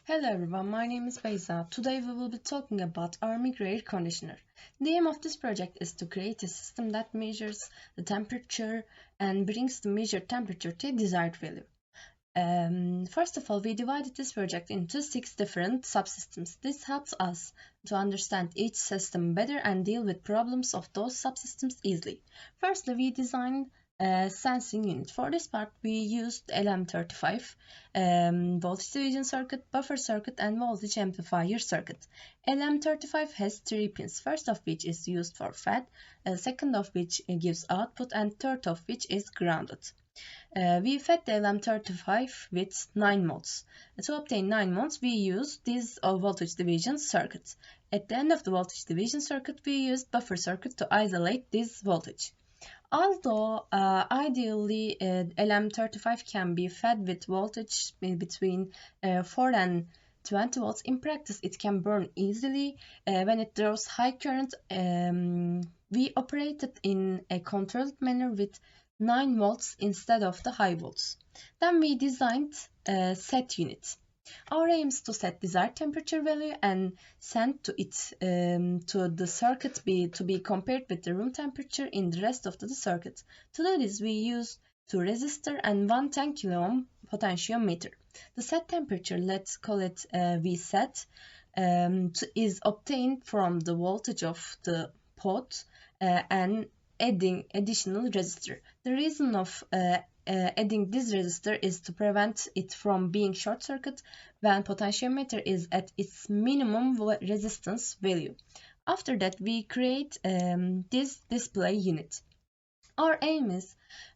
Hello everyone, my name is Beyza. Today we will be talking about our air conditioner. The aim of this project is to create a system that measures the temperature and brings the measured temperature to a desired value. First of all, we divided this project into 6 different subsystems. This helps us to understand each system better and deal with problems of those subsystems easily. Firstly, we designed a sensing unit. For this part, we used LM35, voltage division circuit, buffer circuit, and voltage amplifier circuit. LM35 has 3 pins, first of which is used for fed, second of which gives output, and third of which is grounded. We fed the LM35 with 9 modes. To obtain 9 modes, we used this voltage division circuit. At the end of the voltage division circuit, we used buffer circuit to isolate this voltage. Although ideally LM35 can be fed with voltage between 4 and 20 volts, in practice it can burn easily when it draws high current. We operated in a controlled manner with 9 volts instead of the high volts. Then we designed a set unit. Our aim is to set desired temperature value and send to it to the circuit to be compared with the room temperature in the rest of the circuit. To do this, we use 2 resistor and 1 10 kilo ohm potentiometer. The set temperature, let's call it Vset, is obtained from the voltage of the pot and adding additional resistor. The reason of adding this resistor is to prevent it from being short circuit when potentiometer is at its minimum resistance value. After that, we create this display unit. Our aim is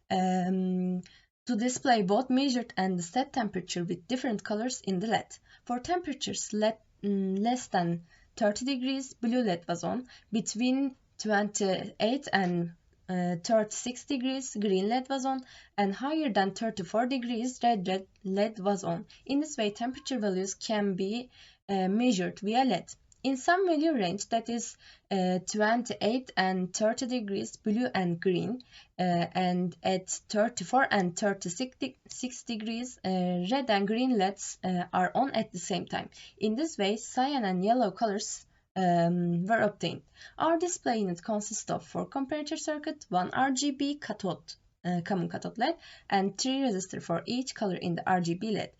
to display both measured and set temperature with different colors in the LED. For temperatures less than 30 degrees, blue LED was on. Between 28 and 36 degrees, green LED was on, and higher than 34 degrees, red LED was on. In this way, temperature values can be measured via LED. In some value range, that is 28 and 30 degrees, blue and green, and at 34 and 36 degrees, red and green LEDs are on at the same time. In this way, cyan and yellow colors were obtained. Our display unit consists of 4 comparator circuit, 1 RGB cathode, common cathode LED, and 3 resistors for each color in the RGB LED.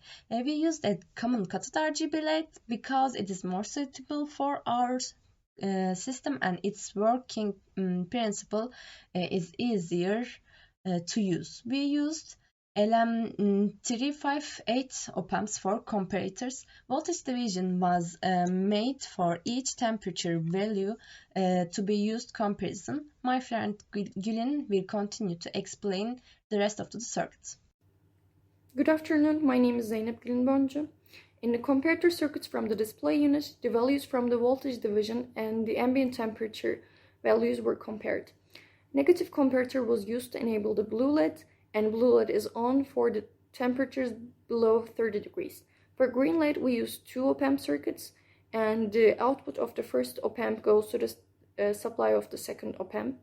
We used a common cathode RGB LED because it is more suitable for our system and its working principle is easier to use. We used LM358 op-amps for comparators. Voltage division was made for each temperature value to be used comparison. My friend Gülin will continue to explain the rest of the circuits. Good afternoon, my name is Zeynep Gülin. In the comparator circuits from the display unit, the values from the voltage division and the ambient temperature values were compared. Negative comparator was used to enable the blue LED, and blue LED is on for the temperatures below 30 degrees. For green LED, we use 2 op-amp circuits, and the output of the first op-amp goes to the supply of the second op-amp.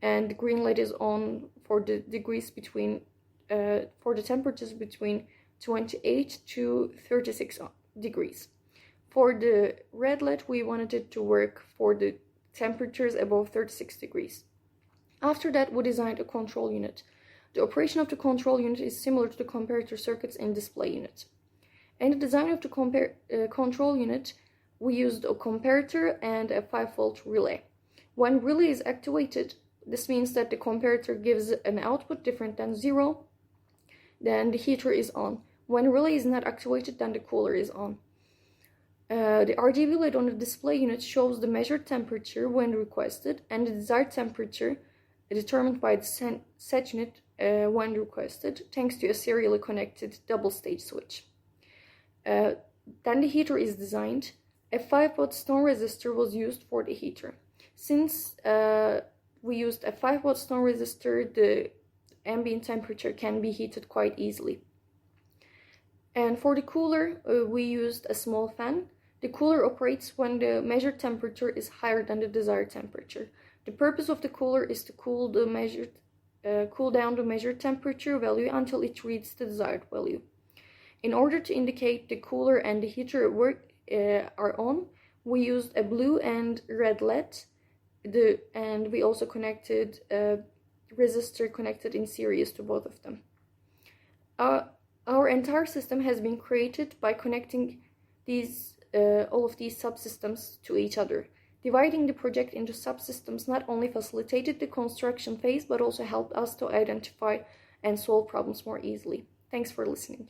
And the green LED is on for the degrees between, for the temperatures between 28 to 36 degrees. For the red LED, we wanted it to work for the temperatures above 36 degrees. After that, we designed a control unit. The operation of the control unit is similar to the comparator circuits in display unit. In the design of the control unit, we used a comparator and a 5-volt relay. When relay is activated, this means that the comparator gives an output different than 0, then the heater is on. When relay is not activated, then the cooler is on. The RGB LED on the display unit shows the measured temperature when requested and the desired temperature determined by the set unit when requested, thanks to a serially connected double-stage switch. Then the heater is designed. A 5-watt stone resistor was used for the heater. Since we used a 5-watt stone resistor, the ambient temperature can be heated quite easily. And for the cooler, we used a small fan. The cooler operates when the measured temperature is higher than the desired temperature. The purpose of the cooler is to cool down the measured temperature value until it reaches the desired value. In order to indicate the cooler and the heater are on, we used a blue and red LED, and we also connected a resistor connected in series to both of them. Our entire system has been created by connecting all of these subsystems to each other. Dividing the project into subsystems not only facilitated the construction phase, but also helped us to identify and solve problems more easily. Thanks for listening.